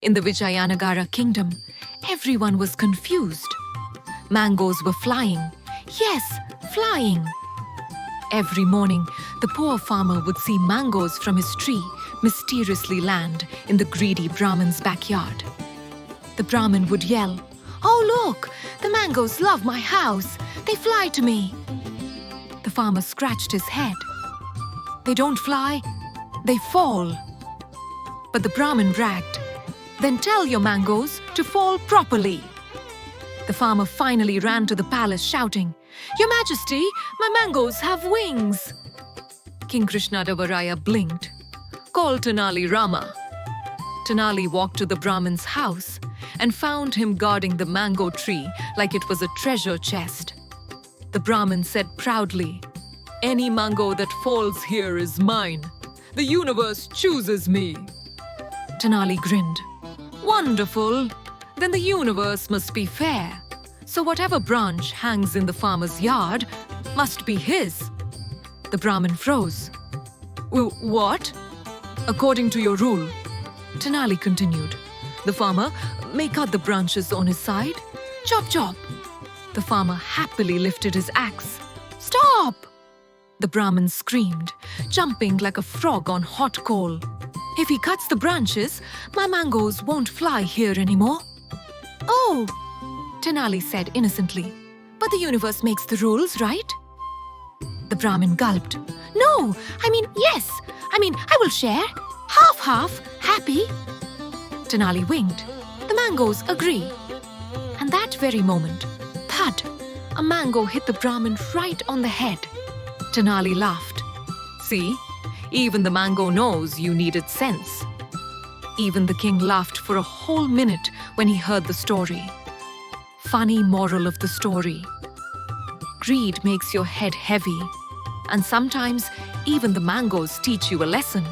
In the Vijayanagara kingdom, everyone was confused. Mangoes were flying. Yes, flying. Every morning, the poor farmer would see mangoes from his tree mysteriously land in the greedy Brahmin's backyard. The Brahmin would yell, "Oh, look! The mangoes love my house! They fly to me!" The farmer scratched his head. "They don't fly, they fall." But the Brahmin bragged, "Then tell your mangoes to fall properly." The farmer finally ran to the palace shouting, "Your Majesty, my mangoes have wings!" King Krishnadevaraya blinked. "Call Tenali Rama." Tenali walked to the Brahmin's house and found him guarding the mango tree like it was a treasure chest. The Brahmin said proudly, "Any mango that falls here is mine. The universe chooses me." Tenali grinned. "Wonderful! Then the universe must be fair. So whatever branch hangs in the farmer's yard must be his." The Brahmin froze. What? "According to your rule," Tenali continued, "the farmer may cut the branches on his side. Chop, chop." The farmer happily lifted his axe. "Stop!" The Brahmin screamed, jumping like a frog on hot coal. "If he cuts the branches, my mangoes won't fly here anymore." "Oh," Tenali said innocently, "but the universe makes the rules, right?" The Brahmin gulped. "No, yes. I will share. Half, happy." Tenali winked. "The mangoes agree." And that very moment, thud, a mango hit the Brahmin right on the head. Tenali laughed. "See, even the mango knows you needed sense." Even the king laughed for a whole minute when he heard the story. Funny moral of the story: greed makes your head heavy, and sometimes even the mangoes teach you a lesson.